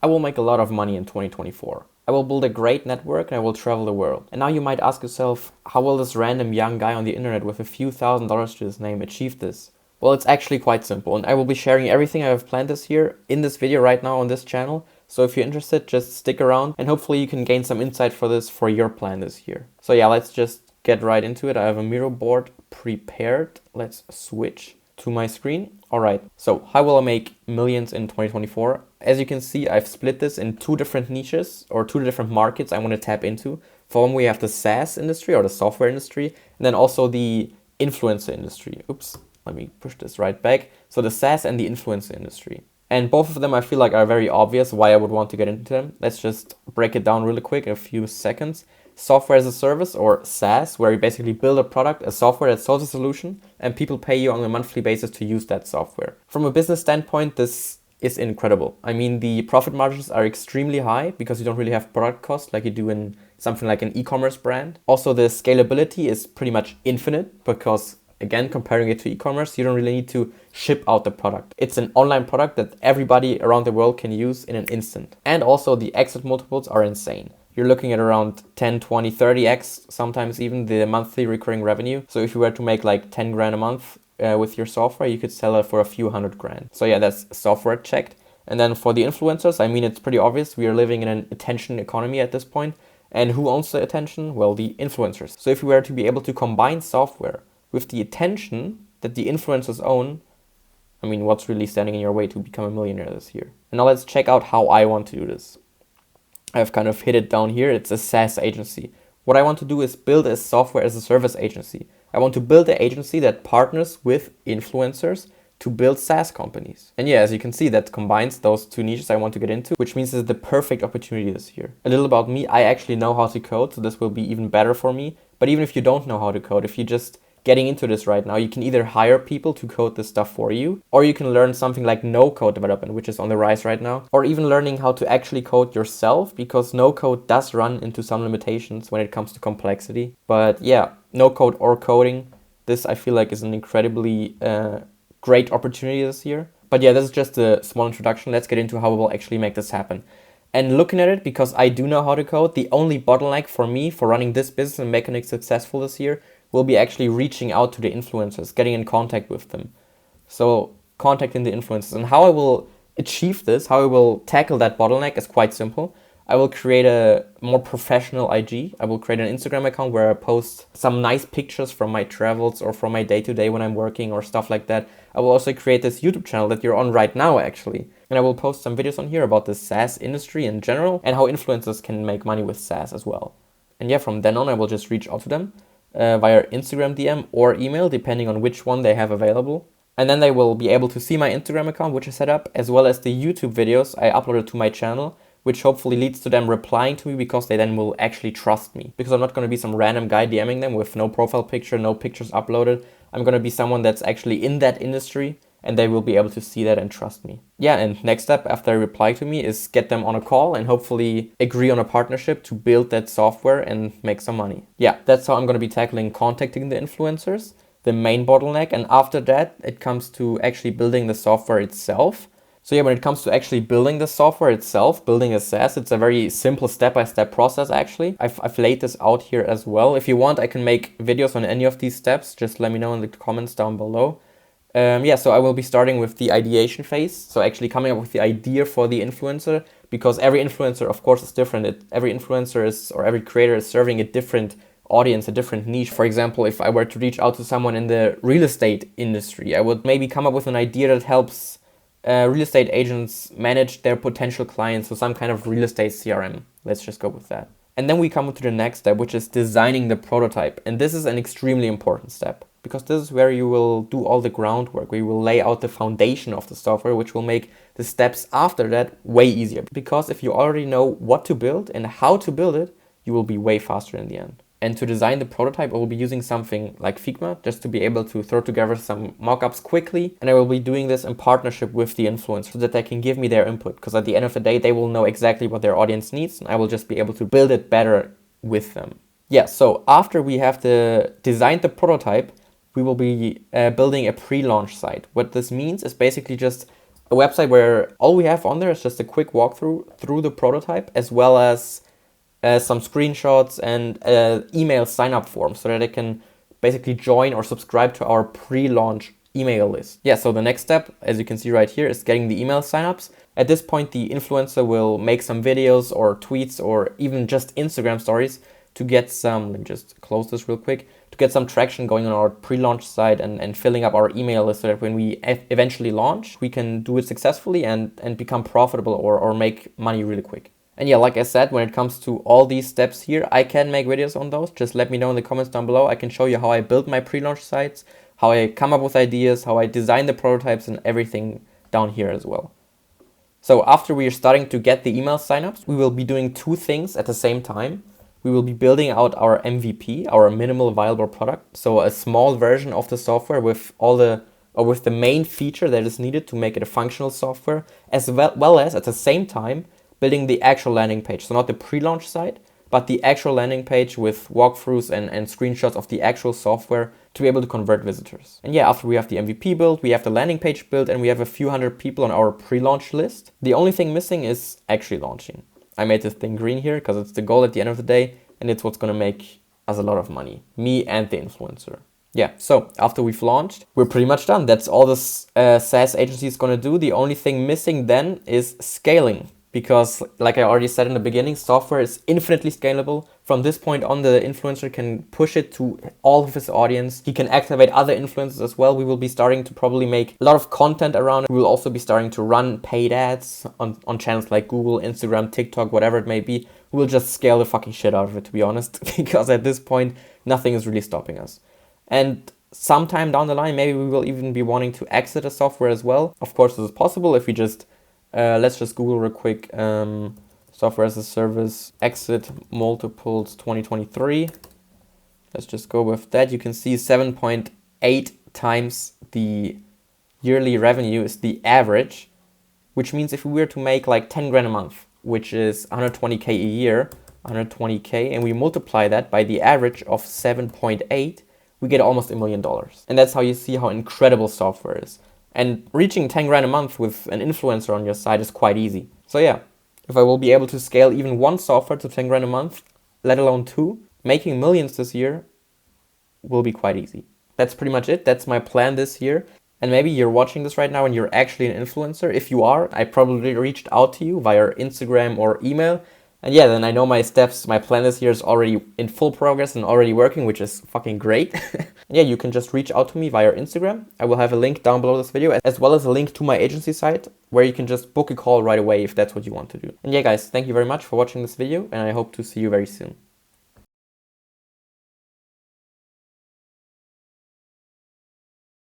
I will make a lot of money in 2024. I will build a great network and I will travel the world. And now you might ask yourself, how will this random young guy on the internet with a few $1,000s to his name achieve this? Well, it's actually quite simple, and I will be sharing everything I have planned this year in this video right now on this channel. So if you're interested, just stick around and hopefully you can gain some insight for this for your plan this year. So yeah, let's just get right into it. I have a Miro board prepared. Let's switch to my screen. All right, so how will I make millions in 2024? As you can see, I've split this in two different niches or two different markets I want to tap into. For one, we have the SaaS industry or the software industry, and then also the influencer industry. Oops, let me push this right back. So the SaaS and the influencer industry. And both of them I feel like are very obvious why I would want to get into them. Let's just break it down really quick in a few seconds. Software as a service or SaaS, where you basically build a product, a software that solves a solution, and people pay you on a monthly basis to use that software. From a business standpoint, this is incredible. I mean, the profit margins are extremely high because you don't really have product cost like you do in something like an e-commerce brand. Also, the scalability is pretty much infinite because, again, comparing it to e-commerce, you don't really need to ship out the product. It's an online product that everybody around the world can use in an instant. And also the exit multiples are insane. You're looking at around 10, 20, 30x, sometimes even the monthly recurring revenue. So if you were to make like 10 grand a month with your software, you could sell it for a few hundred grand. So yeah, that's software checked. And then for the influencers, I mean, it's pretty obvious. We are living in an attention economy at this point. And who owns the attention? Well, the influencers. So if we were to be able to combine software with the attention that the influencers own, I mean, what's really standing in your way to become a millionaire this year? And now let's check out how I want to do this. I've kind of hit it down here. It's a SaaS agency. What I want to do is build a software as a service agency. I want to build an agency that partners with influencers to build SaaS companies. And yeah, as you can see, that combines those two niches I want to get into, which means it's the perfect opportunity this year. A little about me, I actually know how to code, so this will be even better for me. But even if you don't know how to code, if you just getting into this right now, you can either hire people to code this stuff for you, or you can learn something like no-code development, which is on the rise right now, or even learning how to actually code yourself, because no-code does run into some limitations when it comes to complexity. But yeah, no-code or coding, this I feel like is an incredibly great opportunity this year. But yeah, this is just a small introduction. Let's get into how we will actually make this happen. And looking at it, because I do know how to code, the only bottleneck for me for running this business and making it successful this year will be actually reaching out to the influencers, getting in contact with them. So contacting the influencers. And how I will achieve this, how I will tackle that bottleneck is quite simple. I will create a more professional IG. I will create an Instagram account where I post some nice pictures from my travels or from my day-to-day when I'm working or stuff like that. I will also create this YouTube channel that you're on right now, actually. And I will post some videos on here about the SaaS industry in general and how influencers can make money with SaaS as well. And yeah, from then on, I will just reach out to them via Instagram DM or email, depending on which one they have available. And then they will be able to see my Instagram account, which is set up, as well as the YouTube videos I uploaded to my channel, which hopefully leads to them replying to me because they then will actually trust me. Because I'm not going to be some random guy DMing them with no profile picture, no pictures uploaded. I'm going to be someone that's actually in that industry, and they will be able to see that and trust me. Yeah, and next step after they reply to me is get them on a call and hopefully agree on a partnership to build that software and make some money. Yeah, that's how I'm going to be tackling contacting the influencers, the main bottleneck. And after that, it comes to actually building the software itself. So yeah, when it comes to actually building the software itself, building a SaaS, it's a very simple step-by-step process actually. I've laid this out here as well. If you want, I can make videos on any of these steps. Just let me know in the comments down below. So I will be starting with the ideation phase. So actually coming up with the idea for the influencer, because every influencer, of course, is different. Every influencer is, or every creator is serving a different audience, a different niche. For example, if I were to reach out to someone in the real estate industry, I would maybe come up with an idea that helps real estate agents manage their potential clients. So some kind of real estate CRM. Let's just go with that. And then we come to the next step, which is designing the prototype. And this is an extremely important step, because this is where you will do all the groundwork, where you will lay out the foundation of the software, which will make the steps after that way easier. Because if you already know what to build and how to build it, you will be way faster in the end. And to design the prototype, I will be using something like Figma just to be able to throw together some mockups quickly. And I will be doing this in partnership with the influencers so that they can give me their input. Because at the end of the day, they will know exactly what their audience needs, and I will just be able to build it better with them. Yeah, so after we have designed the prototype, we will be building a pre-launch site. What this means is basically just a website where all we have on there is just a quick walkthrough through the prototype, as well as some screenshots and email sign-up form so that they can basically join or subscribe to our pre-launch email list. Yeah, so the next step, as you can see right here, is getting the email signups. At this point, the influencer will make some videos or tweets or even just Instagram stories to get some, let me just close this real quick, to get some traction going on our pre-launch site and filling up our email list so that when we eventually launch, we can do it successfully and become profitable or make money really quick. And yeah, like I said, when it comes to all these steps here, I can make videos on those. Just let me know in the comments down below. I can show you how I build my pre-launch sites, how I come up with ideas, how I design the prototypes and everything down here as well. So after we are starting to get the email signups, we will be doing two things at the same time. We will be building out our MVP, our minimal viable product. So a small version of the software with with the main feature that is needed to make it a functional software, as well as at the same time building the actual landing page. So not the pre-launch site, but the actual landing page with walkthroughs and screenshots of the actual software to be able to convert visitors. And yeah, after we have the MVP built, we have the landing page built, and we have a few hundred people on our pre-launch list. The only thing missing is actually launching. I made this thing green here because it's the goal at the end of the day, and it's what's gonna make us a lot of money, me and the influencer. Yeah, so after we've launched, we're pretty much done. That's all this SaaS agency is gonna do. The only thing missing then is scaling. Because like I already said in the beginning, software is infinitely scalable. From this point on, the influencer can push it to all of his audience. He can activate other influencers as well. We will be starting to probably make a lot of content around it. We will also be starting to run paid ads on channels like Google, Instagram, TikTok, whatever it may be. We will just scale the fucking shit out of it, to be honest, because at this point, nothing is really stopping us. And sometime down the line, maybe we will even be wanting to exit the software as well. Of course, this is possible if we just let's just Google real quick, software as a service, exit multiples 2023. Let's just go with that. You can see 7.8 times the yearly revenue is the average, which means if we were to make like 10 grand a month, which is 120K a year, 120K, and we multiply that by the average of 7.8, we get almost $1 million. And that's how you see how incredible software is. And reaching 10 grand a month with an influencer on your side is quite easy. So yeah, if I will be able to scale even one software to 10 grand a month, let alone two, making millions this year will be quite easy. That's pretty much it. That's my plan this year. And maybe you're watching this right now and you're actually an influencer. If you are, I probably reached out to you via Instagram or email. And yeah, then I know my steps, my plan this year is already in full progress and already working, which is fucking great. Yeah, you can just reach out to me via Instagram. I will have a link down below this video, as well as a link to my agency site, where you can just book a call right away if that's what you want to do. And yeah, guys, thank you very much for watching this video, and I hope to see you very soon.